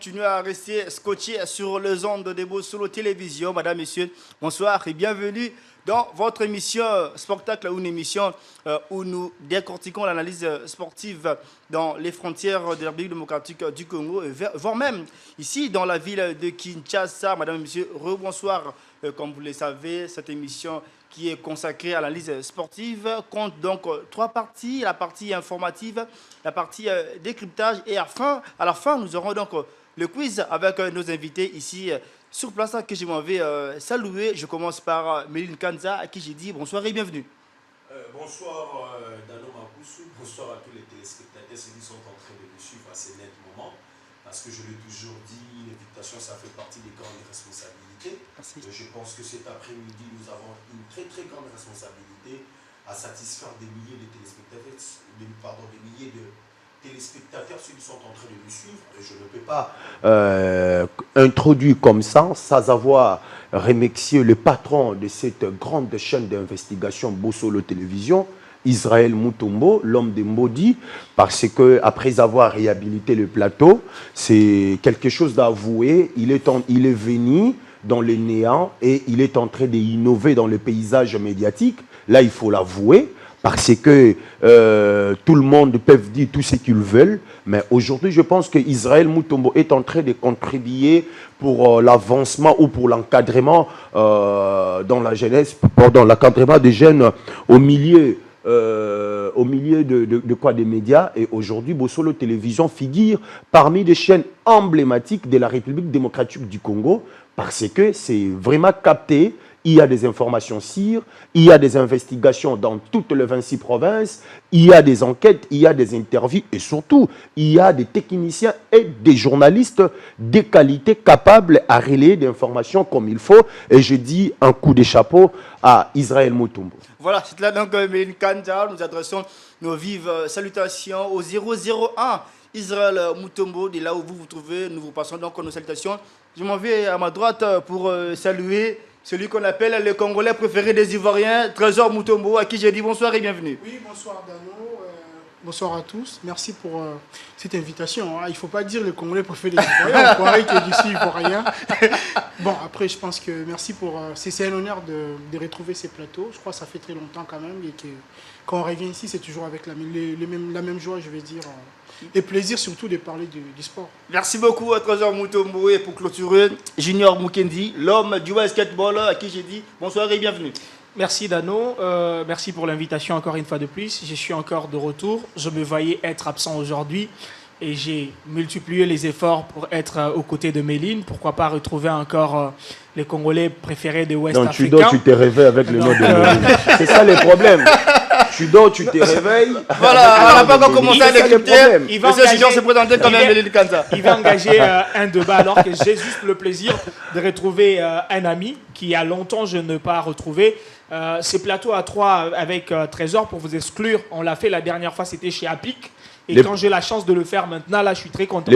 continuez à rester scotché sur les ondes de Bossolo Solo Télévision. Madame, Messieurs, bonsoir et bienvenue dans votre émission Spectacle, une émission où nous décortiquons l'analyse sportive dans les frontières de la République démocratique du Congo, voire même ici dans la ville de Kinshasa. Madame et Messieurs, rebonsoir. Comme vous le savez, cette émission qui est consacrée à l'analyse sportive compte donc trois parties: la partie informative, la partie décryptage et à la fin, nous aurons donc le quiz avec nos invités ici sur place que je m'en vais saluer. Je commence par Méline Kanza à qui j'ai dit bonsoir et bienvenue. Bonsoir Dano Mapoussou, bonsoir à tous les téléspectateurs, ceux qui sont en train de nous suivre à ces nets moments. Parce que je l'ai toujours dit, l'invitation, ça fait partie des grandes responsabilités. Je pense que cet après-midi, nous avons une très très grande responsabilité à satisfaire des milliers de téléspectateurs, ceux qui sont en train de nous suivre. Et je ne peux pas introduire comme ça, sans avoir remercié le patron de cette grande chaîne d'investigation Bossolo Télévision, Israël Mutombo, l'homme de Maudit, parce que après avoir réhabilité le plateau, c'est quelque chose d'avoué. Il est venu dans le néant et il est en train d'innover dans le paysage médiatique. Là, il faut l'avouer, parce que tout le monde peut dire tout ce qu'ils veulent. Mais aujourd'hui, je pense qu'Israël Mutombo est en train de contribuer pour l'avancement ou pour l'encadrement dans la jeunesse, dans l'encadrement des jeunes au milieu des médias. Et aujourd'hui, Bossolo Télévision figure parmi les chaînes emblématiques de la République démocratique du Congo, parce que c'est vraiment capté. Il y a des informations sûres, il y a des investigations dans toutes les 26 provinces, il y a des enquêtes, il y a des interviews et surtout, il y a des techniciens et des journalistes de qualité capables à relayer des informations comme il faut. Et je dis un coup de chapeau à Israël Mutombo. Voilà, c'est là donc Méline Kanza. Nous adressons nos vives salutations au 001 Israël Mutombo. De là où vous vous trouvez, nous vous passons donc nos salutations. Je m'en vais à ma droite pour saluer celui qu'on appelle le Congolais préféré des Ivoiriens, Trésor Mutombo, à qui j'ai dit bonsoir et bienvenue. Oui, bonsoir Dano, bonsoir à tous. Merci pour cette invitation. Il ne faut pas dire le Congolais préféré des Ivoiriens, on croirait que je suis Ivoirien. Bon, après, je pense que merci pour... c'est un honneur de retrouver ces plateaux. Je crois que ça fait très longtemps quand même et que quand on revient ici, c'est toujours avec la même joie, je vais dire. Et plaisir surtout de parler du sport. Merci beaucoup à Trésor Mutombo. Et pour clôturer, Junior Mukendi, l'homme du basketball, à qui j'ai dit bonsoir et bienvenue. Merci Dano, merci pour l'invitation encore une fois de plus. Je suis encore de retour. Je me voyais être absent aujourd'hui et j'ai multiplié les efforts pour être aux côtés de Méline. Pourquoi pas retrouver encore les Congolais préférés de West Africa. Donc tu t'es réveillé avec le nom de Méline. C'est ça le problème. Tu dors, tu te réveilles. Voilà, on n'a pas encore commencé à l'écouter. Monsieur Junior se présentait comme Méline Kanza. Il va engager un débat alors que j'ai juste le plaisir de retrouver un ami qui a longtemps je ne pas retrouvé. Ces plateaux à trois avec Trésor pour vous exclure, on l'a fait la dernière fois, c'était chez Apic. Et quand j'ai la chance de le faire maintenant, là, je suis très content.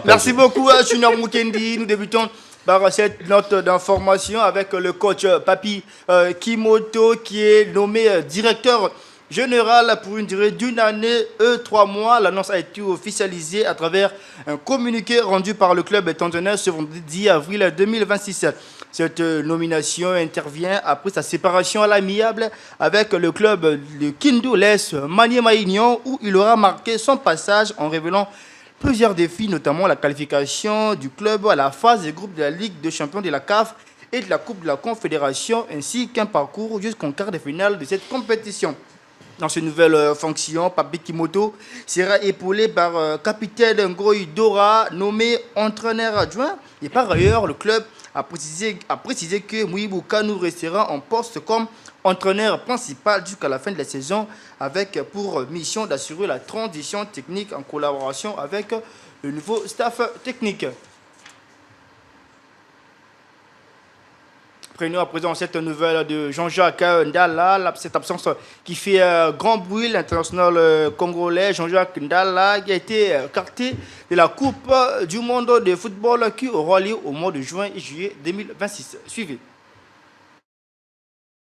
Merci beaucoup, Junior Mukendi. Nous débutons par cette note d'information avec le coach Papi Kimoto qui est nommé directeur général pour une durée d'une année et 3 mois. L'annonce a été officialisée à travers un communiqué rendu par le club tanzanien ce vendredi avril 2026. Cette nomination intervient après sa séparation à l'amiable avec le club de Kindu Les Maniema Union, où il aura marqué son passage en révélant plusieurs défis, notamment la qualification du club à la phase des groupes de la Ligue des champions de la CAF et de la Coupe de la Confédération, ainsi qu'un parcours jusqu'en quart de finale de cette compétition. Dans cette nouvelle fonction, Papi Kimoto sera épaulé par capitaine Ngoï Dora, nommé entraîneur adjoint. Et par ailleurs, le club a précisé que Mouibou Kanou restera en poste comme entraîneur principal jusqu'à la fin de la saison, avec pour mission d'assurer la transition technique en collaboration avec le nouveau staff technique. Prenons à présent cette nouvelle de Jean-Jacques Ndala, cette absence qui fait grand bruit, l'international congolais Jean-Jacques Ndala qui a été écarté de la Coupe du monde de football qui aura lieu au mois de juin et juillet 2026. Suivez.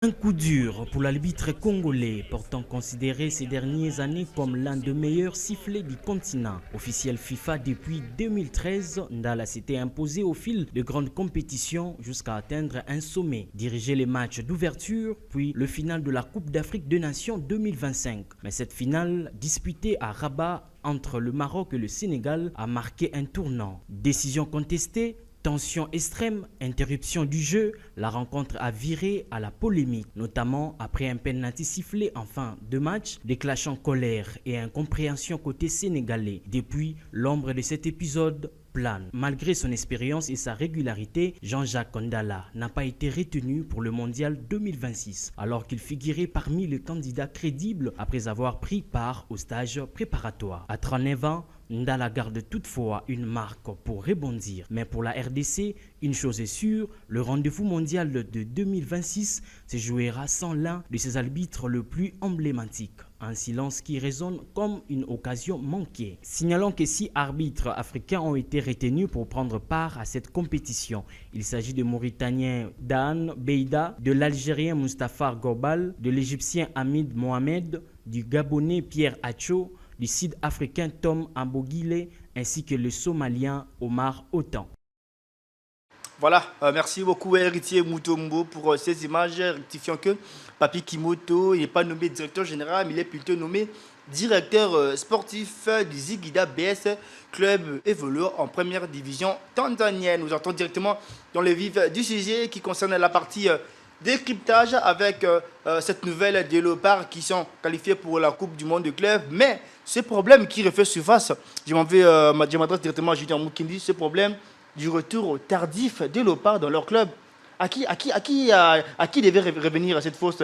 Un coup dur pour l'arbitre congolais, pourtant considéré ces dernières années comme l'un des meilleurs sifflets du continent. Officiel FIFA depuis 2013, Ndala s'était imposé au fil de grandes compétitions jusqu'à atteindre un sommet, diriger les matchs d'ouverture, puis le final de la Coupe d'Afrique des Nations 2025. Mais cette finale, disputée à Rabat entre le Maroc et le Sénégal, a marqué un tournant. Décision contestée, tension extrême, interruption du jeu, la rencontre a viré à la polémique, notamment après un penalty sifflé en fin de match, déclenchant colère et incompréhension côté sénégalais. Depuis, l'ombre de cet épisode plane. Malgré son expérience et sa régularité, Jean-Jacques Ndala n'a pas été retenu pour le mondial 2026, alors qu'il figurait parmi les candidats crédibles après avoir pris part au stage préparatoire. À 39 ans, Ndala garde toutefois une marque pour rebondir. Mais pour la RDC, une chose est sûre, le rendez-vous mondial de 2026 se jouera sans l'un de ses arbitres le plus emblématiques. Un silence qui résonne comme une occasion manquée. Signalons que 6 arbitres africains ont été retenus pour prendre part à cette compétition. Il s'agit du Mauritanien Dan Beida, de l'Algérien Mustapha Gobal, de l'Égyptien Hamid Mohamed, du Gabonais Pierre Acho, du Sud-Africain Tom Ambogile ainsi que le Somalien Omar Otan. Voilà, merci beaucoup Héritier Mutombo pour ces images, rectifiant que Papi Kimoto n'est pas nommé directeur général, mais il est plutôt nommé directeur sportif du Zigida BS, club évoluant en première division tanzanienne. Nous entrons directement dans le vif du sujet qui concerne la partie décryptage avec cette nouvelle des Léopards qui sont qualifiés pour la Coupe du Monde de club. Mais ce problème qui refait surface, je m'adresse directement à Julien Mukindi, ce problème du retour tardif des Léopards dans leur club. À qui devait revenir cette faute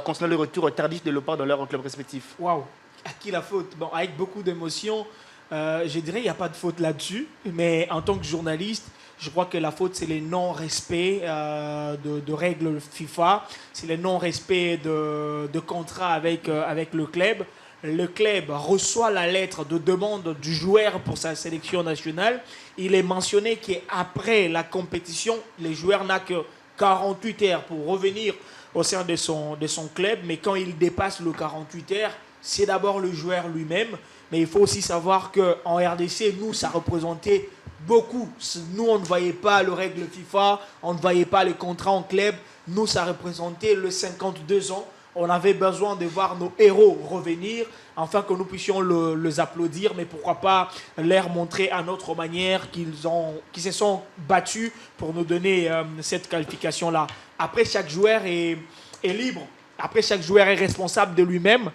concernant le retour tardif des Léopards dans leur club respectif? Waouh, à qui la faute? Bon, avec beaucoup d'émotion, je dirais qu'il n'y a pas de faute là-dessus. Mais en tant que journaliste, je crois que la faute, c'est les non-respects de règles FIFA, c'est le non-respect de contrat avec le club. Le club reçoit la lettre de demande du joueur pour sa sélection nationale. Il est mentionné qu'après la compétition, les joueurs n'ont que 48 heures pour revenir au sein de son club. Mais quand il dépasse le 48 heures, c'est d'abord le joueur lui-même. Mais il faut aussi savoir qu'en RDC, nous, ça représentait beaucoup. Nous, on ne voyait pas le règle FIFA, on ne voyait pas les contrats en club. Nous, ça représentait le 52 ans. On avait besoin de voir nos héros revenir, afin que nous puissions les applaudir, mais pourquoi pas leur montrer à notre manière qu'ils se sont battus pour nous donner cette qualification-là. Après, chaque joueur est libre. Après, chaque joueur est responsable de lui-même,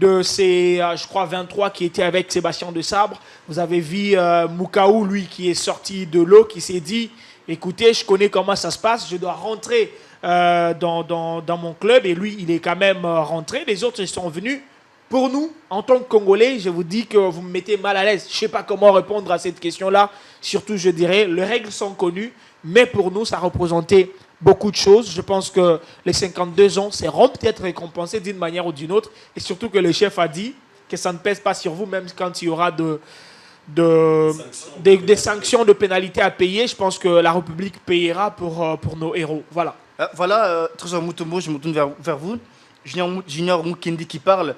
de ces, je crois, 23 qui étaient avec Sébastien de Sabre. Vous avez vu Moukaou, lui, qui est sorti de l'eau, qui s'est dit, écoutez, je connais comment ça se passe, je dois rentrer dans mon club. Et lui, il est quand même rentré. Les autres, ils sont venus. Pour nous, en tant que Congolais, je vous dis que vous me mettez mal à l'aise. Je ne sais pas comment répondre à cette question-là. Surtout, je dirais, les règles sont connues, mais pour nous, ça représentait beaucoup de choses. Je pense que les 52 ans seront peut-être récompensés d'une manière ou d'une autre. Et surtout que le chef a dit que ça ne pèse pas sur vous, même quand il y aura des sanctions, de pénalités à payer. Je pense que la République payera pour nos héros. Voilà. Voilà, Trésor Mutombo, je me tourne vers vous. Junior Mukendi qui parle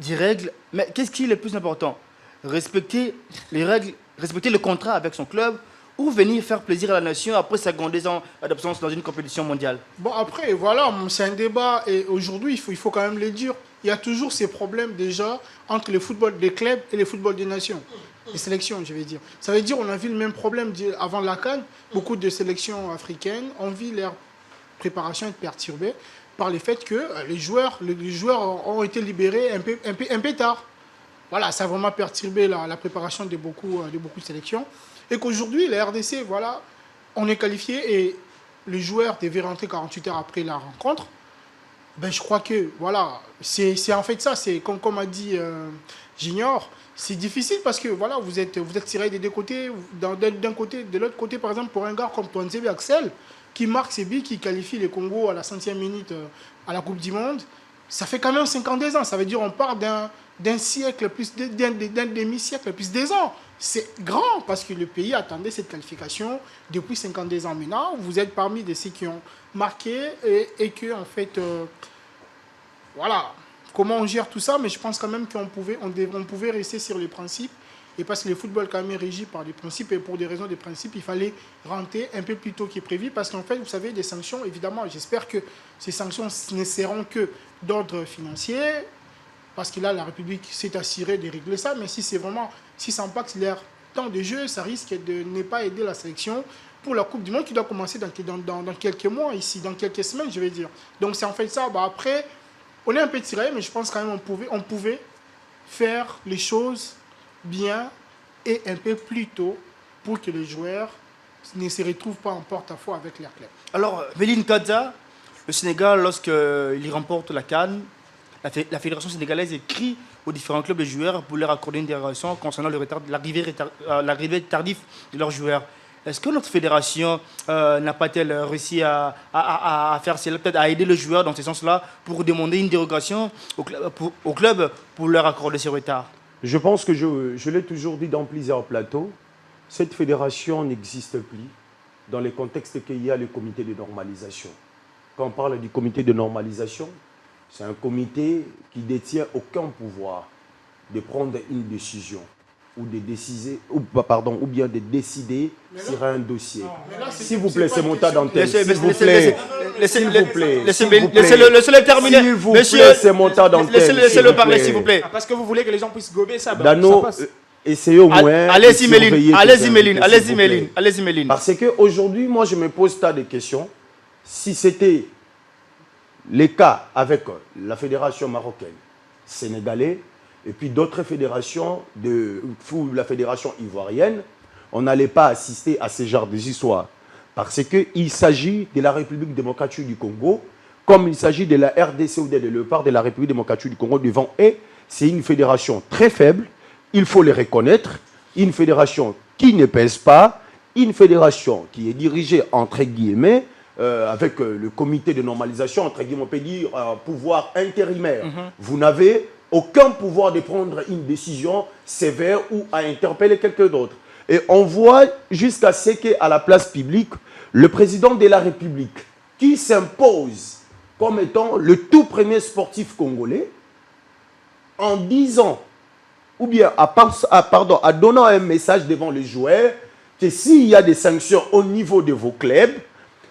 des règles. Mais qu'est-ce qui est le plus important? Respecter les règles, respecter le contrat avec son club ou venir faire plaisir à la nation après 52 ans d'absence dans une compétition mondiale? Bon, après, voilà, c'est un débat. Et aujourd'hui, il faut quand même le dire. Il y a toujours ces problèmes déjà entre le football des clubs et le football des nations. Les sélections, je vais dire. Ça veut dire qu'on a vu le même problème avant la CAN. Beaucoup de sélections africaines ont vu leur préparation être perturbée par le fait que les joueurs ont été libérés un peu tard. Voilà, ça a vraiment perturbé la préparation de beaucoup de sélections. Et qu'aujourd'hui, la RDC, voilà, on est qualifié et les joueurs devaient rentrer 48 heures après la rencontre. Ben, je crois que, voilà, c'est en fait ça. C'est comme a dit Junior, c'est difficile parce que, voilà, vous êtes tiré des deux côtés. D'un côté, de l'autre côté, par exemple, pour un gars comme Touanzebe Axel, qui marque ses buts, qui qualifie le Congo à la 100e minute à la Coupe du Monde, ça fait quand même 52 ans. Ça veut dire qu'on part d'un siècle, plus d'un demi-siècle, plus des ans. C'est grand parce que le pays attendait cette qualification depuis 52 ans maintenant. Vous êtes parmi de ceux qui ont marqué et que, en fait, voilà, comment on gère tout ça, mais je pense quand même qu'on pouvait rester sur les principes. Et parce que le football quand même est régi par des principes et pour des raisons de principe, il fallait rentrer un peu plus tôt qu'il est prévu parce qu'en fait, vous savez, des sanctions, évidemment, j'espère que ces sanctions ne seront que d'ordre financier parce que là, la République s'est assurée de régler ça, mais si ça impacte leur temps de jeu, ça risque de ne pas aider la sélection pour la Coupe du Monde qui doit commencer dans quelques mois ici, dans quelques semaines, je vais dire. Donc c'est en fait ça. Bah, après, on est un peu tiré, mais je pense quand même on pouvait faire les choses bien et un peu plus tôt pour que les joueurs ne se retrouvent pas en porte-à-faux avec leur club. Alors, Méline Kadza, le Sénégal, lorsqu'il remporte la CAN, la fédération sénégalaise écrit aux différents clubs de joueurs pour leur accorder une dérogation concernant l'arrivée tardive de leurs joueurs. Est-ce que notre fédération n'a pas-elle réussi à faire cela, peut-être à aider le joueur dans ce sens-là pour demander une dérogation au club pour leur accorder ce retard? Je pense que je l'ai toujours dit dans plusieurs plateaux, cette fédération n'existe plus dans les contextes qu'il y a le comité de normalisation. Quand on parle du comité de normalisation, c'est un comité qui détient aucun pouvoir de prendre une décision ou de décider, ou bien de décider sur un dossier. S'il vous plaît, c'est mon tas d'antenne. S'il vous plaît, laissez-le terminer. S'il vous plaît, c'est mon tas d'antenne. Laissez-le parler, s'il vous plaît. Parce que vous voulez que les gens puissent gober ça. Dano, essayez au moins. Allez-y, Méline. Allez-y, Méline. Parce qu'aujourd'hui, moi, je me pose tas de questions. Si c'était les cas avec la fédération marocaine, sénégalaise, et puis d'autres fédérations, la fédération ivoirienne, on n'allait pas assister à ce genre d'histoires. Parce qu'il s'agit de la République démocratique du Congo, comme il s'agit de la RDC ou de Léopard de la République démocratique du Congo devant eux. C'est une fédération très faible, il faut le reconnaître, une fédération qui ne pèse pas, une fédération qui est dirigée, entre guillemets, avec le comité de normalisation, entre guillemets, on peut dire pouvoir intérimaire. Vous n'avez aucun pouvoir de prendre une décision sévère ou à interpeller quelqu'un d'autre. Et on voit jusqu'à ce qu'à la place publique, le président de la République, qui s'impose comme étant le tout premier sportif congolais, en disant, ou bien en donnant un message devant les joueurs, que s'il y a des sanctions au niveau de vos clubs,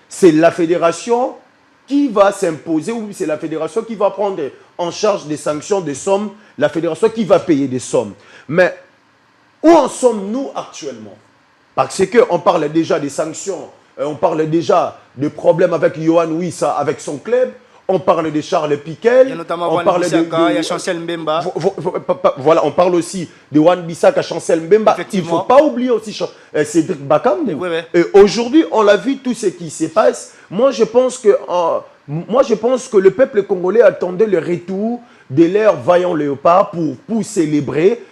c'est la fédération qui va s'imposer, ou c'est la fédération qui va prendre en charge des sanctions, des sommes, la fédération qui va payer des sommes. Mais où en sommes-nous actuellement? Parce qu'on parle déjà des sanctions, on parle déjà de problèmes avec Yohan Wissa, avec son club, on parle de Charles Piquel, il y a notamment on parle il y a Chancel Mbemba. Voilà, on parle aussi de Wan Bissaka, Chancel Mbemba. Il ne faut pas oublier aussi Cédric Bakam. Oui. Et aujourd'hui, on l'a vu tout ce qui se passe. Moi, je pense que le peuple congolais attendait le retour de leur vaillant léopard pour célébrer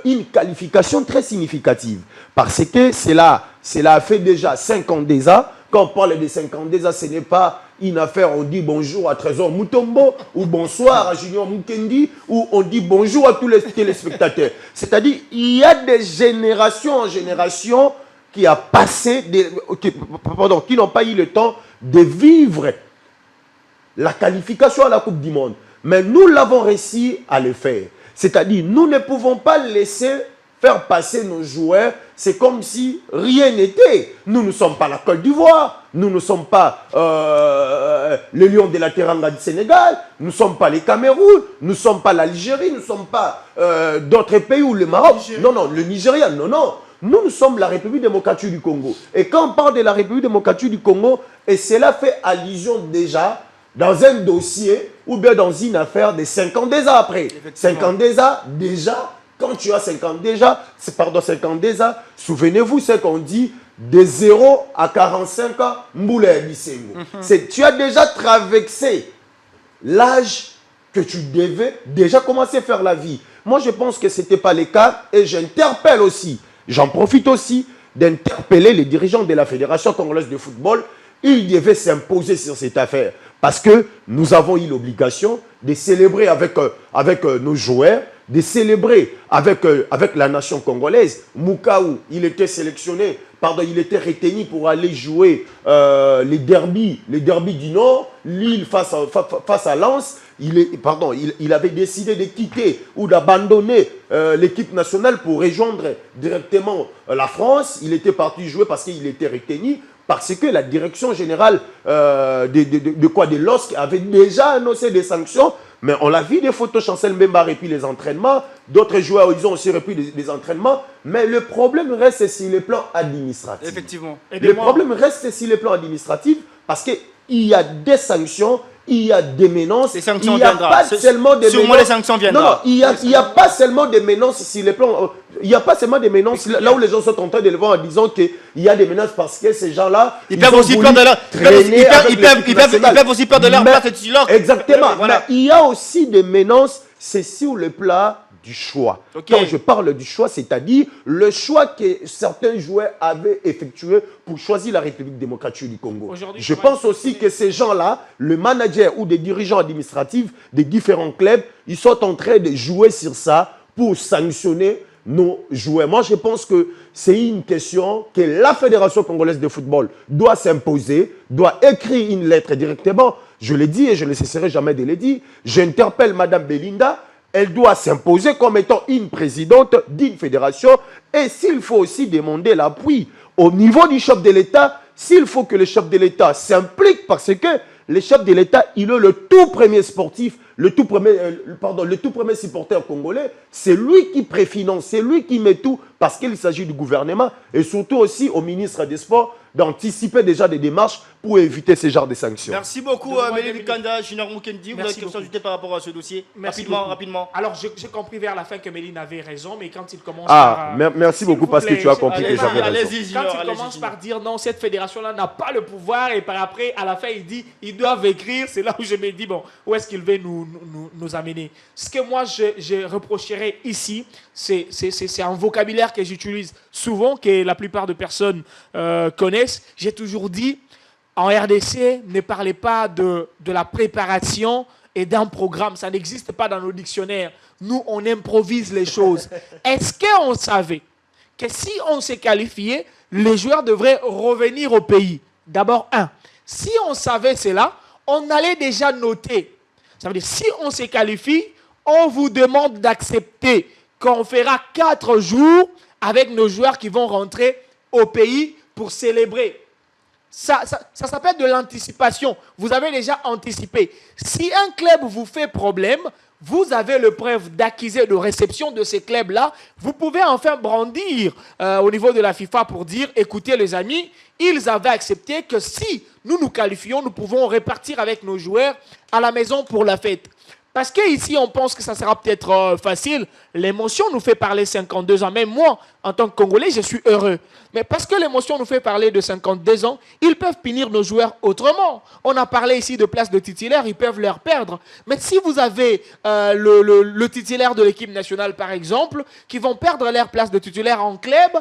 une qualification très significative. Parce que cela a fait déjà 5 ans déjà. Quand on parle de 5 ans déjà, ce n'est pas une affaire, on dit bonjour à Trésor Mutombo, ou bonsoir à Junior Mukendi, ou on dit bonjour à tous les téléspectateurs. C'est-à-dire, il y a des générations en génération qui n'ont pas eu le temps de vivre la qualification à la Coupe du Monde. Mais nous l'avons réussi à le faire. C'est-à-dire, nous ne pouvons pas laisser faire passer nos joueurs, c'est comme si rien n'était. Nous ne sommes pas la Côte d'Ivoire, nous ne sommes pas le Lion de la Teranga du Sénégal, nous ne sommes pas les Cameroun, nous ne sommes pas l'Algérie, nous ne sommes pas d'autres pays ou le Maroc. Non, le Nigeria, non. Nous sommes la République démocratique du Congo. Et quand on parle de la République démocratique du Congo, et cela fait allusion déjà dans un dossier ou bien dans une affaire de 5 ans déjà après. 5 ans déjà, quand tu as 5 ans déjà, souvenez-vous ce qu'on dit, de 0 à 45 ans, Mboulé Bissengo. Tu as déjà traversé l'âge que tu devais déjà commencer à faire la vie. Moi, je pense que ce n'était pas le cas et j'interpelle aussi, j'en profite aussi d'interpeller les dirigeants de la Fédération congolaise de football. Ils devaient s'imposer sur cette affaire parce que nous avons eu l'obligation de célébrer avec nos joueurs de célébrer avec la nation congolaise. Moukaou, il était sélectionné, il était retenu pour aller jouer les derbys du Nord, Lille face à Lens. Il avait décidé de quitter ou d'abandonner l'équipe nationale pour rejoindre directement la France. Il était parti jouer parce qu'il était retenu, parce que la direction générale de l'OSC avait déjà annoncé des sanctions. Mais on l'a vu des photos, Chancel Mbemba repris les entraînements, d'autres joueurs ils ont aussi repris des entraînements, mais le problème reste sur le plan administratif. Effectivement. Le problème reste sur le plan administratif parce qu'il y a des sanctions, il y a des menaces, il n'y a pas seulement des menaces. Les sanctions viendront. Non, il n'y a pas seulement des menaces sur les plans. Il n'y a pas seulement des menaces là où les gens sont en train de le voir en disant qu'il y a des menaces parce que ces gens-là. Ils peuvent aussi perdre leur place titulaire. Exactement. Voilà. Mais il y a aussi des menaces, c'est sur le plat du choix. Okay. Quand je parle du choix, c'est-à-dire le choix que certains joueurs avaient effectué pour choisir la République démocratique du Congo. Je pense aussi que ces gens-là, le manager ou des dirigeants administratifs des différents clubs, ils sont en train de jouer sur ça pour sanctionner nos joueurs. Moi, je pense que c'est une question que la Fédération congolaise de football doit s'imposer, doit écrire une lettre directement. Je l'ai dit et je ne cesserai jamais de le dire. J'interpelle Mme Belinda. Elle doit s'imposer comme étant une présidente d'une fédération. Et s'il faut aussi demander l'appui au niveau du chef de l'État, s'il faut que le chef de l'État s'implique, parce que le chef de l'État, il est le tout premier sportif, le tout premier supporter congolais. C'est lui qui préfinance, c'est lui qui met tout, parce qu'il s'agit du gouvernement. Et surtout aussi au ministre des Sports d'anticiper déjà des démarches pour éviter ce genre de sanctions. Merci beaucoup, Méline Kanda, Junior Mukendi. Vous avez quelque chose à ajouter par rapport à ce dossier? Rapidement. Alors, j'ai compris vers la fin que Méline avait raison, mais quand il commence merci beaucoup parce que tu as compris que j'avais raison. Quand il commence par dire non, cette fédération-là n'a pas le pouvoir, et par après, à la fin, il dit ils doivent écrire, c'est là où je me dis, bon, où est-ce qu'il veut nous amener? Ce que moi, je reprocherais ici, c'est un vocabulaire que j'utilise souvent, que la plupart de personnes connaissent. J'ai toujours dit, en RDC, ne parlez pas de la préparation et d'un programme. Ça n'existe pas dans nos dictionnaires. Nous, on improvise les choses. Est-ce qu'on savait que si on s'est qualifié, les joueurs devraient revenir au pays? D'abord, si on savait cela, on allait déjà noter. Ça veut dire, si on se qualifie, on vous demande d'accepter qu'on fera 4 jours avec nos joueurs qui vont rentrer au pays pour célébrer. Ça s'appelle de l'anticipation. Vous avez déjà anticipé. Si un club vous fait problème, vous avez le preuve d'acquisition de réception de ces clubs-là. Vous pouvez enfin brandir au niveau de la FIFA pour dire, écoutez les amis, ils avaient accepté que si nous nous qualifions, nous pouvons repartir avec nos joueurs à la maison pour la fête. Parce qu'ici, on pense que ça sera peut-être facile. L'émotion nous fait parler 52 ans. Même moi, en tant que Congolais, je suis heureux. Mais parce que l'émotion nous fait parler de 52 ans, ils peuvent punir nos joueurs autrement. On a parlé ici de place de titulaires, ils peuvent leur perdre. Mais si vous avez le titulaire de l'équipe nationale, par exemple, qui vont perdre leur place de titulaire en club,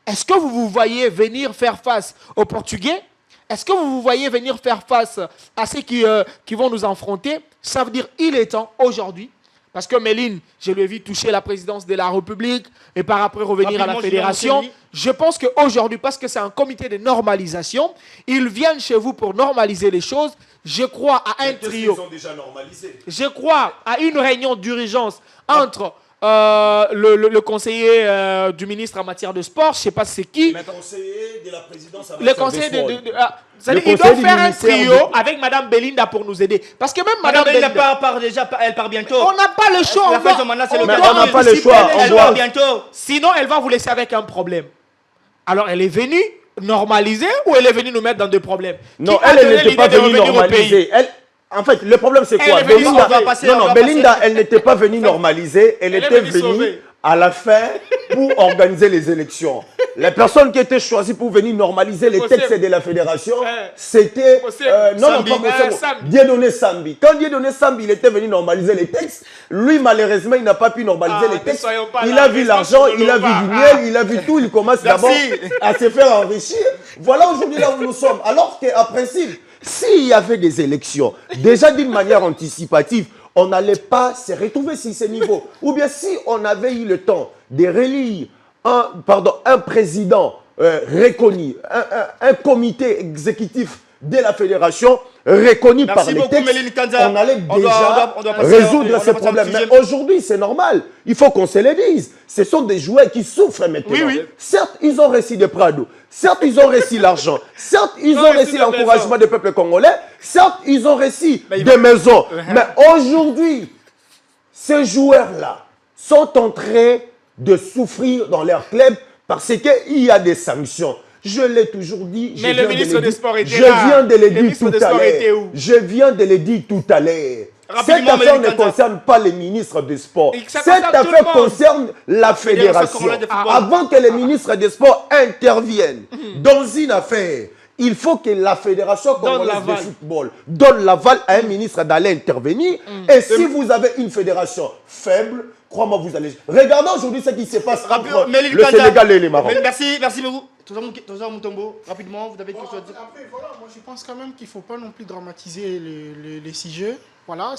est-ce que vous vous voyez venir faire face aux Portugais? Est-ce que vous vous voyez venir faire face à ceux qui vont nous affronter? Ça veut dire qu'il est temps aujourd'hui, parce que Méline, je lui ai vu toucher la présidence de la République et par après revenir à la fédération. Je pense qu'aujourd'hui, parce que c'est un comité de normalisation, ils viennent chez vous pour normaliser les choses. Je crois à un trio. Ils ont déjà normalisé. Je crois à une réunion d'urgence entre le conseiller du ministre en matière de sport, je ne sais pas c'est qui. Le conseiller de la présidence en matière de sport. Il doit faire un trio avec Mme Belinda pour nous aider. Parce que même Mme Belinda elle part bientôt. On n'a pas le choix. On n'a pas le choix. Elle part bientôt. Sinon, elle va vous laisser avec un problème. Alors, elle est venue normaliser ou elle est venue nous mettre dans des problèmes? Non, elle n'était pas venue normaliser. En fait, le problème, c'est quoi? Belinda, elle n'était pas venue normaliser. Elle était venue à la fin pour organiser les élections. Les personnes qui étaient choisies pour venir normaliser les textes de la fédération, c'était Dieudonné Sambi. Quand Dieudonné Sambi il était venu normaliser les textes, lui, malheureusement, il n'a pas pu normaliser les textes. Il a vu l'argent, il a vu du miel, il a vu tout. Il commence d'abord à se faire enrichir. Voilà aujourd'hui là où nous sommes. Alors qu'à principe, s'il y avait des élections, déjà d'une manière anticipative, on n'allait pas se retrouver sur ces niveaux. Ou bien si on avait eu le temps de relire un président reconnu, un comité exécutif de la fédération reconnu par les textes, on allait déjà résoudre ces problèmes. Mais aujourd'hui, c'est normal. Il faut qu'on se le dise. Ce sont des joueurs qui souffrent maintenant. Oui, oui. Certes, ils ont reçu des Prado. Certes, ils ont reçu l'argent. Certes, ils ont reçu l'encouragement du peuple congolais. Certes, ils ont reçu des maisons. Mais aujourd'hui, ces joueurs-là sont en train de souffrir dans leur club parce qu'il y a des sanctions. Je l'ai toujours dit. Mais le ministre des Sports était je là. viens de le Le dire ministre tout des à Sports l'heure. était où? Je viens de le dire tout à l'heure. Cette Rapidement, affaire ne Méline Kanta. concerne pas le ministre des Sports. Et ça Cette concerne tout le affaire monde. concerne la fédération. congolaise de football. Avant que le ministre des Sports intervienne dans une affaire, il faut que la fédération congolaise de football donne l'aval à un ministre d'aller intervenir. Et si vous avez une fédération faible, crois-moi, vous allez... Regardez aujourd'hui ce qui se passe entre Méline le Kanta. Sénégal et les Maroc. Merci, Mérou. Toza Moutombo, rapidement, vous avez quelque chose à dire? Après, voilà, moi je pense quand même qu'il ne faut pas non plus dramatiser les sujets. Voilà,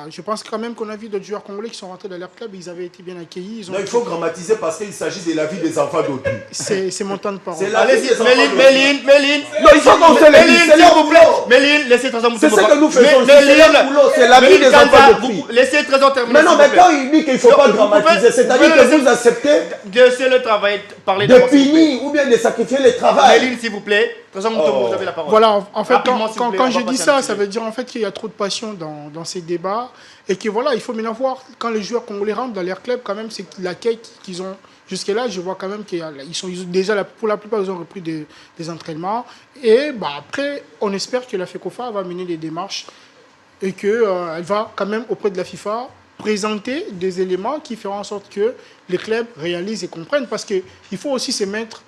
je pense quand même qu'on a vu d'autres joueurs congolais qui sont rentrés dans leur club, ils avaient été bien accueillis. Ils ont Non, il faut dramatiser parce qu'il s'agit de la vie des enfants d'autrui. C'est mon temps de parole. C'est la vie Allez-y, des enfants d'autrui. Méline. Non, il faut qu'on se le dise, c'est S'il leur vous plaît. boulot. Méline, laissez Toza C'est Moutombo. ce que nous faisons, c'est leur boulot, c'est la vie des enfants d'autrui. Laissez Trésor terminer. Mais non, mais quand il dit qu'il ne faut pas dramatiser, c'est-à-dire que vous acceptez Laissez le travail parler de punir ou bien de sacrifier le travail. Méline, s'il vous plaît. Trésor Moutombo, vous avez la parole. Voilà, en fait, Rapidement, s'il vous plaît, quand on je va dis passer à ça, un ça sujet. veut dire en fait qu'il y a trop de passion dans ces débats et que voilà, il faut maintenant voir quand les joueurs congolais rentrent dans leur club, quand même, c'est l'accueil qu'ils ont. Jusque-là, je vois quand même qu'ils sont déjà, pour la plupart, ils ont repris des entraînements. Et bah, après, on espère que la FECOFA va mener des démarches et qu'elle va quand même, auprès de la FIFA, présenter des éléments qui feront en sorte que les clubs réalisent et comprennent. Parce qu'il faut aussi se mettre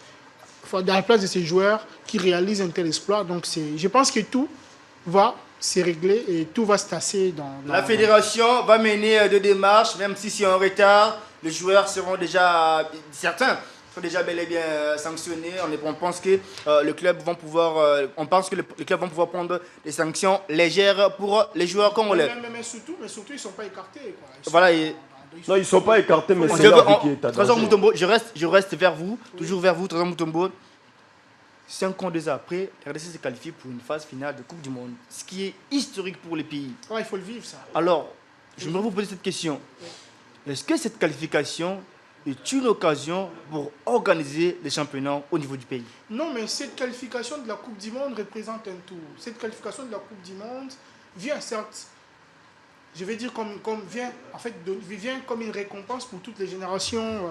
dans la place de ces joueurs qui réalisent un tel exploit. Donc je pense que tout va se régler et tout va se tasser dans La fédération va mener des démarches, même si c'est en retard. Les joueurs seront déjà, certains sont déjà bel et bien sanctionnés. On pense que le club vont pouvoir, on pense que les clubs vont pouvoir prendre des sanctions légères pour les joueurs congolais. mais surtout, ils ne sont pas écartés. Quoi. Voilà. Non, ils ne sont pas écartés, mais Je c'est veux- leur vie en- qui est en Trésor danger. Moutombo, je reste vers vous, toujours vers vous, Trésor Moutombo. 5 ans déjà après, RDC s'est qualifié pour une phase finale de Coupe du Monde, ce qui est historique pour les pays. Ouais, il faut le vivre, ça. Alors, je me vous poser cette question. Est-ce que cette qualification est une occasion pour organiser les championnats au niveau du pays? Non, mais cette qualification de la Coupe du Monde représente un tout. Cette qualification de la Coupe du Monde vient, certes, je vais dire vient comme une récompense pour toutes les générations.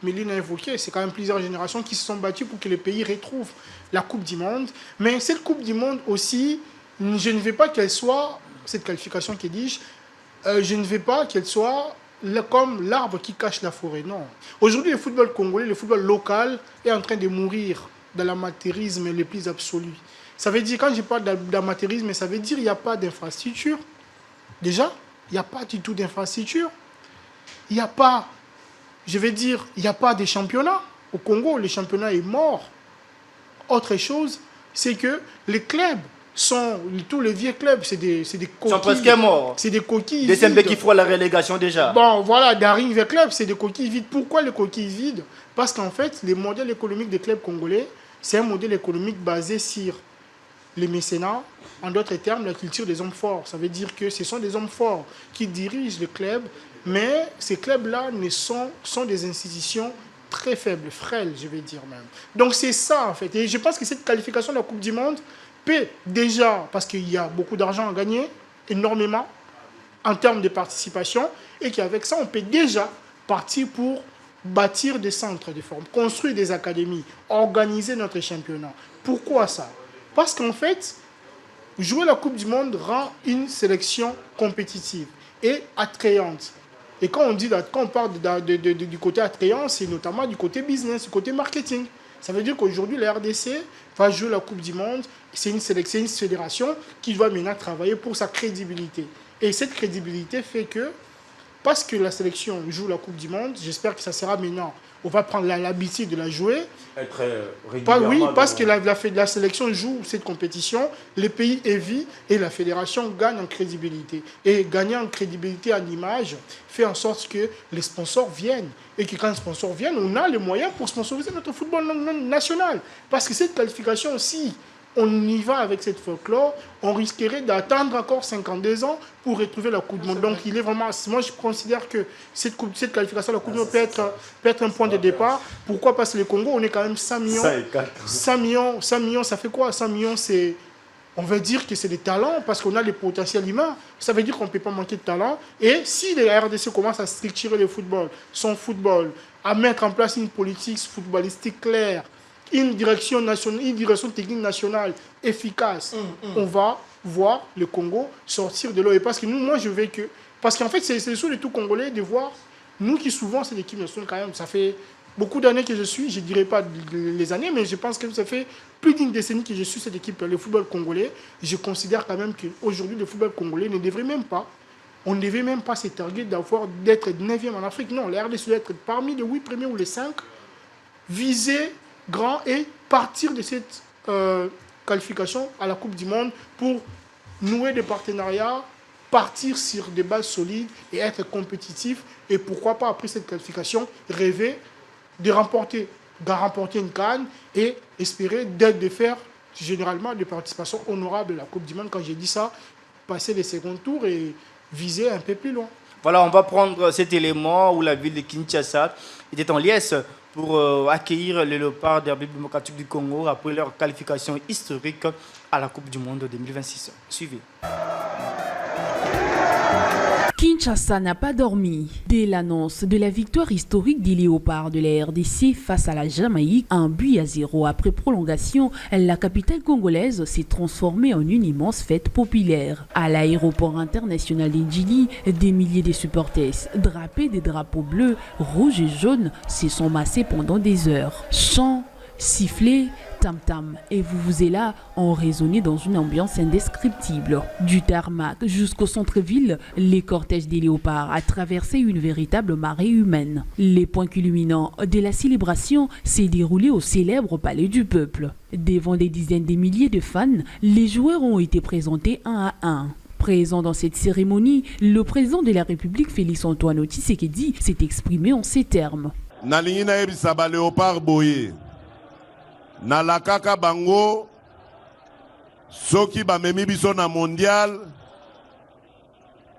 Méline a évoqué, c'est quand même plusieurs générations qui se sont battues pour que le pays retrouve la Coupe du Monde. Mais cette Coupe du Monde aussi, je ne veux pas qu'elle soit, cette qualification qui dis-je, je ne veux pas qu'elle soit comme l'arbre qui cache la forêt. Non. Aujourd'hui, le football congolais, le football local est en train de mourir dans l'amateurisme le plus absolu. Ça veut dire, quand je parle d'amateurisme, ça veut dire qu'il n'y a pas d'infrastructure. Déjà, il n'y a pas du tout d'infrastructure. Il n'y a pas, je vais dire, il n'y a pas de championnat. Au Congo, le championnat est mort. Autre chose, c'est que les clubs tous les vieux clubs, c'est des coquilles. Ils sont presque morts. C'est des coquilles Des SMB vides. qui font la relégation déjà. Bon, voilà, Daring vers club, c'est des coquilles vides. Pourquoi les coquilles vides? Parce qu'en fait, le modèle économique des clubs congolais, c'est un modèle économique basé sur les mécénats, en d'autres termes, la culture des hommes forts. Ça veut dire que ce sont des hommes forts qui dirigent les clubs, mais ces clubs-là sont des institutions très faibles, frêles, je vais dire même. Donc c'est ça, en fait. Et je pense que cette qualification de la Coupe du Monde peut déjà, parce qu'il y a beaucoup d'argent à gagner, énormément, en termes de participation, et qu'avec ça, on peut déjà partir pour bâtir des centres de forme, construire des académies, organiser notre championnat. Pourquoi ça? Parce qu'en fait, jouer la Coupe du Monde rend une sélection compétitive et attrayante. Et quand on parle du côté attrayant, c'est notamment du côté business, du côté marketing. Ça veut dire qu'aujourd'hui, la RDC va jouer la Coupe du Monde. C'est une fédération qui doit maintenant travailler pour sa crédibilité. Et cette crédibilité fait que parce que la sélection joue la Coupe du Monde, j'espère que ça sera maintenant. On va prendre l'habitude de la jouer. Être régulièrement. Oui, parce que la sélection joue cette compétition, les pays évitent et la fédération gagne en crédibilité. Et gagner en crédibilité, en image, fait en sorte que les sponsors viennent. Et que quand les sponsors viennent, on a les moyens pour sponsoriser notre football national. Parce que cette qualification aussi, on y va avec cette folklore, on risquerait d'attendre encore 52 ans pour retrouver la Coupe du Monde. Donc, il est vraiment... Moi, je considère que cette qualification de la Coupe du Monde peut être un point de départ. Pourquoi? Parce que le Congo, on est quand même 5 millions. 5 millions, ça fait quoi? 5 millions, c'est... On veut dire que c'est des talents parce qu'on a les potentiels humains. Ça veut dire qu'on ne peut pas manquer de talent. Et si les RDC commencent à structurer le football, son football, à mettre en place une politique footballistique claire, une direction nationale, une direction technique nationale efficace, on va voir le Congo sortir de l'eau. Et parce que nous, moi, je veux que... Parce qu'en fait, c'est sur les tout Congolais de voir, nous qui souvent, c'est l'équipe nationale quand même, ça fait beaucoup d'années que je suis, je ne dirais pas les années, mais je pense que ça fait plus d'une décennie que je suis cette équipe, le football congolais. Je considère quand même qu'aujourd'hui, le football congolais ne devrait même pas, on ne devait même pas se targuer d'être 9e en Afrique. Non, la RDC doit être parmi les 8 premiers ou les 5, viser grand et partir de cette qualification à la Coupe du Monde pour nouer des partenariats, partir sur des bases solides et être compétitif. Et pourquoi pas, après cette qualification, rêver de remporter une CAN et espérer de faire généralement des participations honorables à la Coupe du Monde. Quand j'ai dit ça, passer les seconds tours et viser un peu plus loin. Voilà, on va prendre cet élément où la ville de Kinshasa était en liesse pour accueillir les Léopards de la République démocratique du Congo après leur qualification historique à la Coupe du Monde 2026. Suivez. Kinshasa n'a pas dormi. Dès l'annonce de la victoire historique des Léopards de la RDC face à la Jamaïque, 1-0 après prolongation, la capitale congolaise s'est transformée en une immense fête populaire. À l'aéroport international d'Indjili, des milliers de supporters, drapés des drapeaux bleus, rouges et jaunes, se sont massés pendant des heures. Chants, sifflets, tam-tam et vuvuzela ont résonné dans une ambiance indescriptible. Du tarmac jusqu'au centre-ville, les cortèges des Léopards a traversé une véritable marée humaine. Les points culminants de la célébration s'est déroulé au célèbre Palais du Peuple. Devant des dizaines de milliers de fans, les joueurs ont été présentés un à un. Présent dans cette cérémonie, le président de la République, Félix-Antoine Tshisekedi, s'est exprimé en ces termes. Na la kaka bango soki bamemi biso na mondial,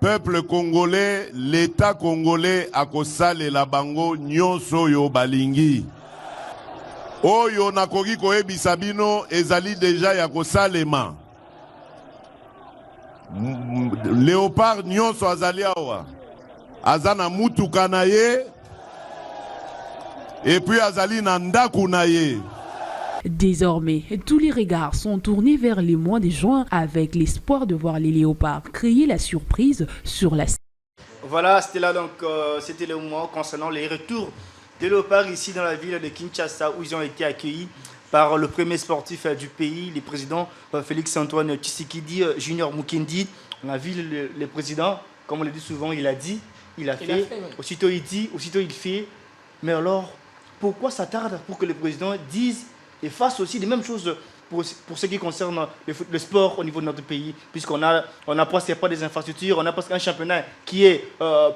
peuple congolais, l'état congolais akosale la bango nyonso yo balingi. Oyo nakoki koyebisa bino ezali deja ya kosalema. Léopard nyonso azali awa azana mutuka na ye et puis azali na ndaku na ye. Désormais, tous les regards sont tournés vers les mois de juin avec l'espoir de voir les Léopards créer la surprise sur la scène. Voilà, c'était là donc, c'était le moment concernant les retours des Léopards ici dans la ville de Kinshasa où ils ont été accueillis par le premier sportif du pays, le président Félix-Antoine Tshisekedi Junior Mukendi. On a vu le président, comme on le dit souvent, il a dit, il a fait, oui. Aussitôt il dit, aussitôt il fait. Mais alors, pourquoi ça tarde pour que le président dise et fasse aussi les mêmes choses pour ce qui concerne le sport au niveau de notre pays, puisqu'on n'a presque pas des infrastructures, on a presque un championnat qui est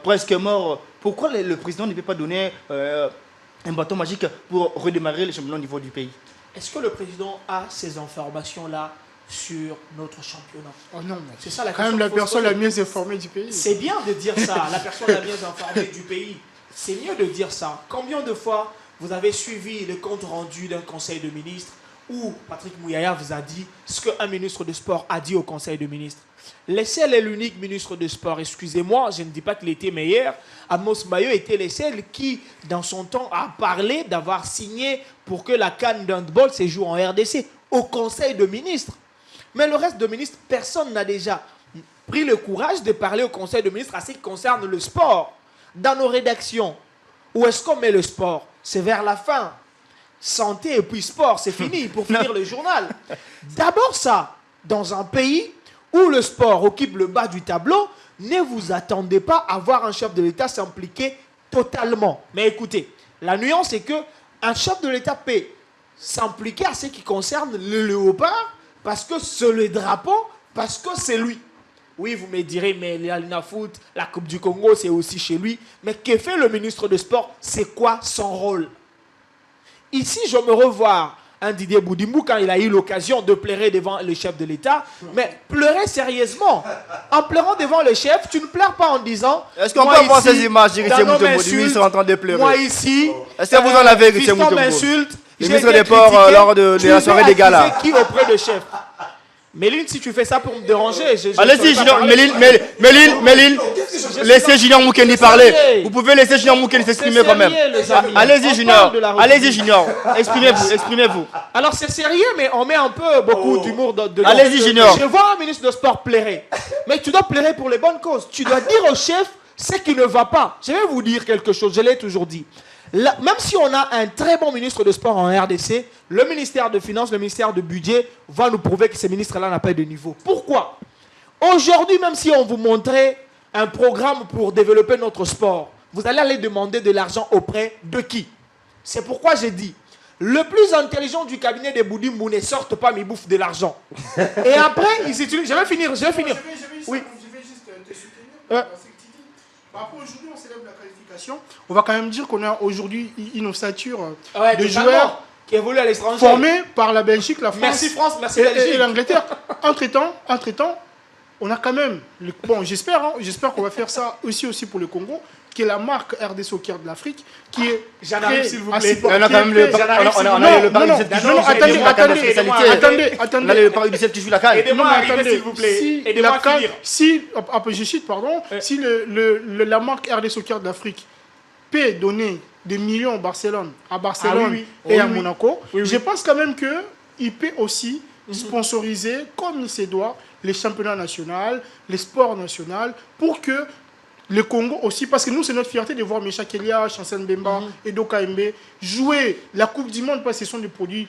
presque mort. Pourquoi le président ne peut pas donner un bâton magique pour redémarrer le championnat au niveau du pays? Est-ce que le président a ces informations-là sur notre championnat? Oh non, mais c'est ça la quand même la personne la mieux informée du pays. C'est bien de dire ça, la personne la mieux informée du pays. C'est mieux de dire ça. Combien de fois vous avez suivi le compte rendu d'un conseil de ministres où Patrick Mouyaya vous a dit ce qu'un ministre de sport a dit au conseil de ministres? Le seul et l'unique ministre de sport, excusez-moi, je ne dis pas qu'il était meilleur, Amos Mayo était le seul qui, dans son temps, a parlé d'avoir signé pour que la CAN d'handball se joue en RDC au conseil de ministres. Mais le reste de ministres, personne n'a déjà pris le courage de parler au conseil de ministres à ce qui concerne le sport. Dans nos rédactions, où est-ce qu'on met le sport? C'est vers la fin. Santé et puis sport, c'est fini pour finir le journal. D'abord ça, dans un pays où le sport occupe le bas du tableau, ne vous attendez pas à voir un chef de l'État s'impliquer totalement. Mais écoutez, la nuance est que un chef de l'État peut s'impliquer à ce qui concerne le léopard parce que c'est le drapeau, parce que c'est lui. Oui, vous me direz, mais l'Alina Foot, la Coupe du Congo, c'est aussi chez lui. Mais que fait le ministre de Sport? C'est quoi son rôle? Ici, je me revois un Didier Boudimou quand il a eu l'occasion de pleurer devant le chef de l'État. Mais pleurer sérieusement. En pleurant devant le chef, tu ne pleures pas en disant... Est-ce qu'on peut avoir ces images d'Héritier Moutombo? Du ministre en train de pleurer. Moi ici... Est-ce que vous en avez, Héritier Moutombo? M'insulte. Le ministre des Sports lors de la soirée des galas. Qui auprès de chef? Méline, si tu fais ça pour me déranger... Allez-y, Junior. Méline. Laissez Junior Moukendi parler. Vous pouvez laisser Junior Moukendi s'exprimer quand même. Allez-y, Junior. Allez-y, Junior. Exprimez-vous. Alors, c'est sérieux, mais on met un peu beaucoup d'humour dedans. Allez-y, Junior. Je vois un ministre de Sport plairer. Mais tu dois plairer pour les bonnes causes. Tu dois dire au chef ce qui ne va pas. Je vais vous dire quelque chose. Je l'ai toujours dit. Là, même si on a un très bon ministre de Sport en RDC, le ministère de Finances, le ministère de Budget va nous prouver que ces ministres-là n'ont pas de niveau. Pourquoi? Aujourd'hui, même si on vous montrait un programme pour développer notre sport, vous allez aller demander de l'argent auprès de qui? C'est pourquoi j'ai dit, le plus intelligent du cabinet de Boudimou ne sortent pas, mais ils bouffent de l'argent. Et après, ils utilisent... Je vais finir. Oui. Je vais juste te soutenir. Après, aujourd'hui, on célèbre la qualification. On va quand même dire qu'on a aujourd'hui une ossature de joueurs qui évoluent à l'étranger, formés par la Belgique, la France, merci France, merci Belgique et l'Angleterre. Entre-temps, on a quand même... Bon, j'espère qu'on va faire ça aussi pour le Congo, qui est la marque RD Soccer de l'Afrique, qui est... J'en arrive, s'il vous plaît. On a quand même le pari du 7 qui joue la CAN. On a le pari du 7 qui joue la CAN. Aidez-moi à arriver, s'il vous plaît. Aidez-moi à finir. Si la marque RD Soccer de l'Afrique peut donner des millions à Barcelone et à Monaco, je pense quand même qu'il peut aussi sponsoriser, comme il se doit, les championnats nationaux, les sports nationaux, pour que le Congo aussi, parce que nous, c'est notre fierté de voir Mecha Kelia, Chancel Mbemba et Doka Mbe jouer la Coupe du Monde parce que ce sont des produits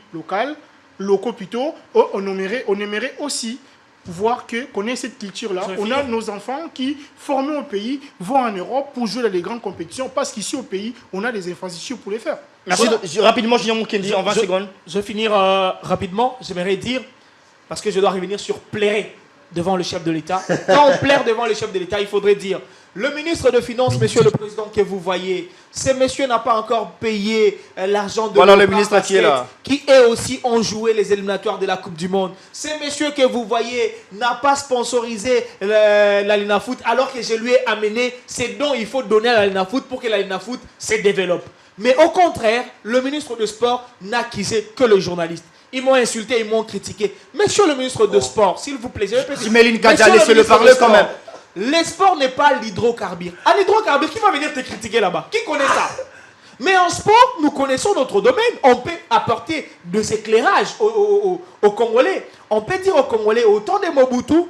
locaux plutôt. On aimerait aussi voir qu'on ait cette culture-là. On a nos enfants qui, formés au pays, vont en Europe pour jouer dans les grandes compétitions parce qu'ici au pays, on a des infrastructures pour les faire. Merci. Rapidement, Junior Moukendi, en 20 secondes. Je vais finir rapidement. J'aimerais dire, parce que je dois revenir sur plairer devant le chef de l'État. Quand on plaire devant le chef de l'État, il faudrait dire... Le ministre de Finances, monsieur le président, que vous voyez, ce monsieur n'a pas encore payé l'argent de voilà le ministre qui est là. Qui eux aussi ont joué les éliminatoires de la Coupe du Monde. Ce monsieur que vous voyez n'a pas sponsorisé l'Alina Foot alors que je lui ai amené ces dons il faut donner à l'Alina Foot pour que l'Alina Foot se développe. Mais au contraire, le ministre de Sport n'a accusé que le journaliste. Ils m'ont insulté, ils m'ont critiqué. Monsieur le ministre de Sport, s'il vous plaît, Méline Kadja, laissez-le parler quand même. Le sport n'est pas l'hydrocarbure. Un hydrocarbure, qui va venir te critiquer là-bas? Qui connaît ça? Mais en sport, nous connaissons notre domaine. On peut apporter des éclairages aux Congolais. On peut dire aux Congolais, au temps de Mobutu,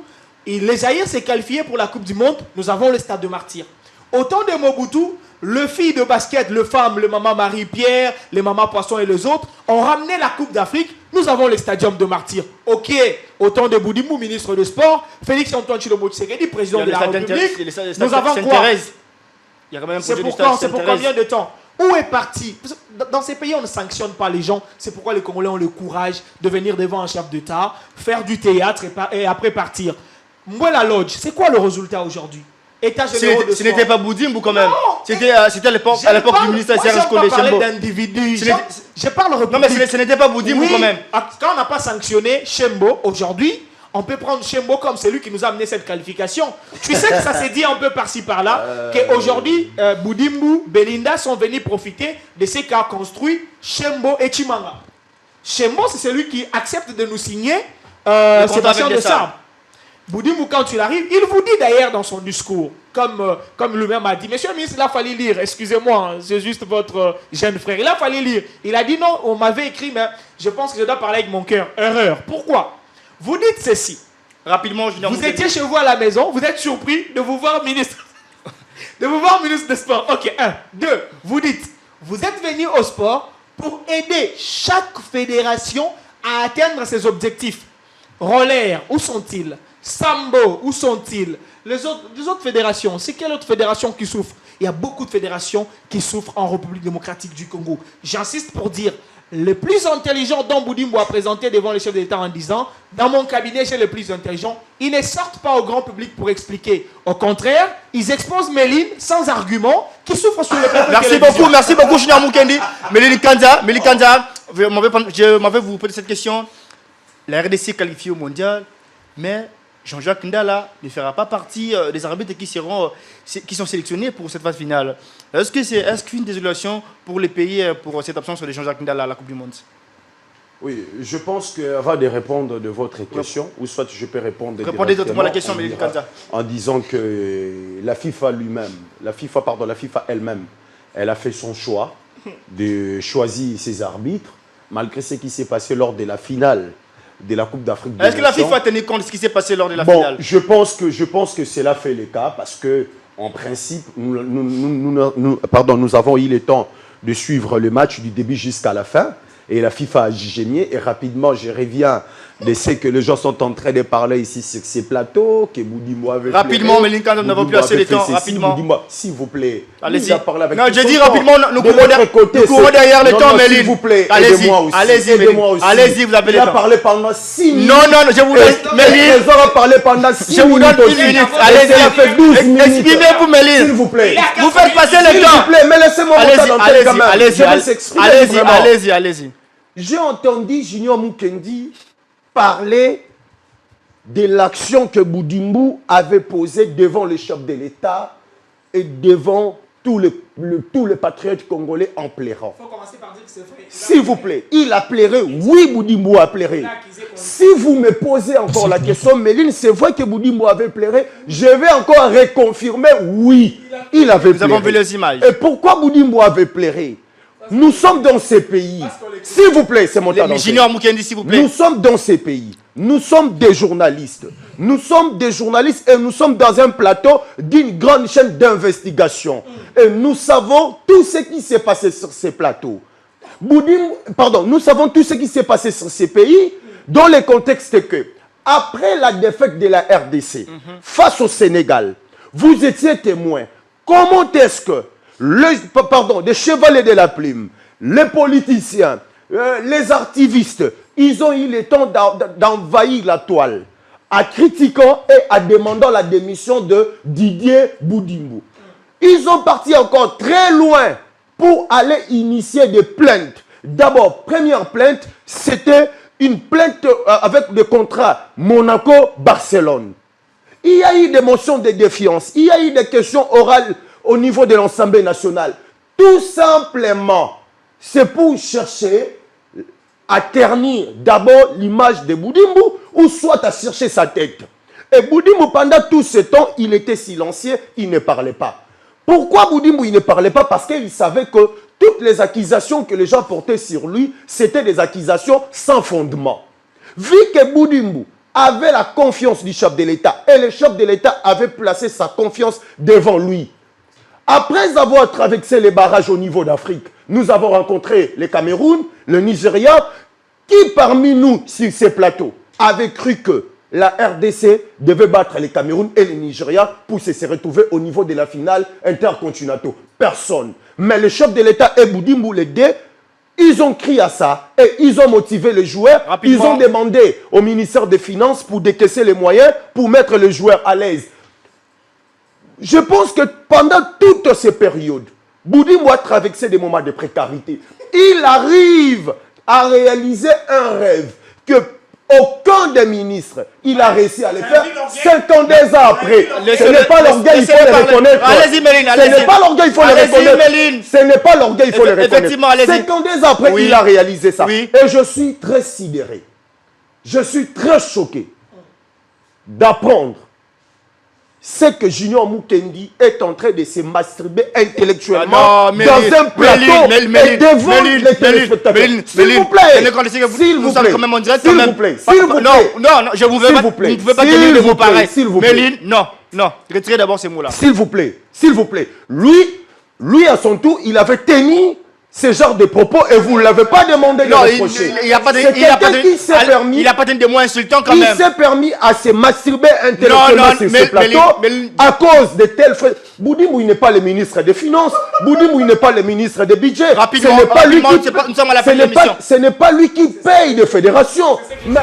les Zaïre s'est qualifié pour la Coupe du Monde. Nous avons le stade de Martyrs. Au temps de Mobutu, le filles de basket, le femme, le maman Marie-Pierre, les mamans Poisson et les autres ont ramené la Coupe d'Afrique. Nous avons le stadium de Martyrs. Ok, au temps de Boudimou, ministre de Sport, Félix Antoine Tshilombo Tshisekedi, président de la République. Nous avons quoi? C'est pour combien de temps? Où est parti? Dans ces pays, on ne sanctionne pas les gens. C'est pourquoi les Congolais ont le courage de venir devant un chef d'État, faire du théâtre et après partir. Moi, la Lodge, c'est quoi le résultat aujourd'hui? État généraux de sport. Ce n'était pas Boudimou quand même. C'était à l'époque du ministre Serge Kolde Chembo. Je parle d'individus. Je parle non, mais ce n'était pas Boudimou quand même. Quand on n'a pas sanctionné Chembo aujourd'hui, on peut prendre Chembo comme celui qui nous a amené cette qualification. Tu sais que ça s'est dit un peu par-ci par-là, qu'aujourd'hui, Boudimou, Belinda sont venus profiter de ce qu'a construit Chembo et Chimanga. Chembo, c'est celui qui accepte de nous signer Sébastien de Sarbe. Boudimou, quand il arrive, il vous dit d'ailleurs dans son discours, comme lui-même a dit, monsieur le ministre, il a fallu lire, excusez-moi, c'est juste votre jeune frère, il a fallu lire. Il a dit non, on m'avait écrit, mais je pense que je dois parler avec mon cœur. Erreur. Pourquoi? Vous dites ceci. Rapidement, vous étiez chez vous à la maison, vous êtes surpris de vous voir ministre des Sports. Ok, 1. 2. Vous dites, vous êtes venu au sport pour aider chaque fédération à atteindre ses objectifs. Roller, où sont-ils? Sambo, où sont-ils? Les autres fédérations, c'est quelle autre fédération qui souffre? Il y a beaucoup de fédérations qui souffrent en République démocratique du Congo. J'insiste pour dire, le plus intelligent dont Boudimbo a présenté devant les chefs d'État en disant « Dans mon cabinet, j'ai le plus intelligent », ils ne sortent pas au grand public pour expliquer. Au contraire, ils exposent Méline sans argument, qui souffre sur le plateau. Merci beaucoup, Junior Mukendi. Méline Kanza, je m'avais vous poser cette question. La RDC qualifiée au mondial, mais Jean-Jacques Ndala ne fera pas partie des arbitres qui sont sélectionnés pour cette phase finale. Est-ce que c'est une désolation pour les pays pour cette absence de Jean-Jacques Ndala à la Coupe du Monde? Oui, je pense qu'avant de répondre de votre question, ou soit je peux répondre Répondez directement à la question, Méline Kanza. En disant que la FIFA elle-même, elle a fait son choix de choisir ses arbitres, malgré ce qui s'est passé lors de la finale de la Coupe d'Afrique. Est-ce que la FIFA a tenu compte de ce qui s'est passé lors de la finale? Je pense que cela fait le cas parce que, en principe, nous avons eu le temps de suivre le match du début jusqu'à la fin. Et la FIFA a jugé mieux. Et rapidement, je reviens de ce que les gens sont en train de parler ici sur ces plateaux, que Boudimbo avait rapidement, mais Lincoln, nous n'avons plus assez de temps. Rapidement. S'il vous plaît. Allez-y. Non, je dis rapidement, nous courons derrière le temps, Méline. S'il vous plaît, allez-y. Allez-y, vous avez le temps. Il a parlé pendant 6 minutes. Non, je vous donne. Méline. a parlé pendant 6 minutes. Je vous donne 1 minute. Allez-y. Ça fait 12 minutes. Exprimez-vous, Méline. S'il vous plaît. Vous faites passer le temps. S'il vous plaît, mais laissez-moi monter dans tel quand même. Allez-y. J'ai entendu Junior Mukendi parler de l'action que Boudimbo avait posée devant le chef de l'État et devant tous les patriotes congolais en pleurant. Il faut commencer par dire que c'est vrai. S'il vous plaît, il a pleuré. Oui, Boudimbo a pleuré. Si vous me posez encore la question, Méline, c'est vrai que Boudimbo avait pleuré. Je vais encore reconfirmer, oui, il avait pleuré. Nous avons vu les images. Et pourquoi Boudimbo avait pleuré? Nous sommes dans ces pays. S'il vous plaît, c'est mon temps. Junior Mukendi, s'il vous plaît. Nous sommes dans ces pays. Nous sommes des journalistes. Nous sommes des journalistes et nous sommes dans un plateau d'une grande chaîne d'investigation. Et nous savons tout ce qui s'est passé sur ces plateaux. Nous savons tout ce qui s'est passé sur ces pays dans le contexte que, après la défaite de la RDC face au Sénégal, vous étiez témoin. Comment est-ce que des chevaliers de la plume, les politiciens, les activistes, ils ont eu le temps d'envahir la toile en critiquant et en demandant la démission de Didier Boudimbo. Ils ont parti encore très loin pour aller initier des plaintes. D'abord, première plainte, c'était une plainte avec le contrat Monaco-Barcelone. Il y a eu des motions de défiance, il y a eu des questions orales au niveau de l'Assemblée nationale. Tout simplement, c'est pour chercher à ternir d'abord l'image de Boudimbo ou soit à chercher sa tête. Et Boudimbo, pendant tout ce temps, il était silencieux, il ne parlait pas. Pourquoi Boudimbo, il ne parlait pas? Parce qu'il savait que toutes les accusations que les gens portaient sur lui, c'était des accusations sans fondement. Vu que Boudimbo avait la confiance du chef de l'État et le chef de l'État avait placé sa confiance devant lui, après avoir traversé les barrages au niveau d'Afrique, nous avons rencontré le Cameroun, le Nigeria, qui parmi nous, sur ces plateaux, avait cru que la RDC devait battre le Cameroun et le Nigeria pour se retrouver au niveau de la finale intercontinentale. Personne. Mais le chef de l'État et Boudimbo, les deux, ils ont crié à ça et ils ont motivé les joueurs. Rapidement. Ils ont demandé au ministère des Finances pour décaisser les moyens pour mettre les joueurs à l'aise. Je pense que pendant toutes ces périodes, Boudimbo a traversé des moments de précarité. Il arrive à réaliser un rêve que aucun des ministres, il a réussi à le faire 52 ans après. Ce n'est pas l'orgueil, il faut le reconnaître. Allez-y, Méline, allez-y. Ce n'est pas l'orgueil, il faut le reconnaître. Méline. Ce n'est pas l'orgueil, il faut le reconnaître. Effectivement, allez-y. 52 ans après, il a réalisé ça. Oui. Et je suis très sidéré. Je suis très choqué d'apprendre ce que Junior Mukendi est en train de se masturber intellectuellement dans un plateau et devant les téléspectateurs. S'il vous plaît, s'il vous plaît, non, je vous veux pas, vous ne pouvez pas tenir de vos pareils. Méline, non, retirez d'abord ces mots-là. S'il vous plaît. Lui, à son tour, il avait tenu ce genre de propos et vous ne l'avez pas demandé de Non, reprocher. il n'a pas C'est quelqu'un qui s'est permis... Il n'a pas des mots insultants quand Il même. s'est permis à se masturber intellectuellement sur ce plateau à cause de tels faits. Boudimou, il n'est pas le ministre des Finances. Boudimou, il n'est pas le ministre des Budgets. Rapidement, ce n'est pas lui qui... nous sommes à la fin de l'émission. Ce n'est pas lui qui paye des fédérations. Mais...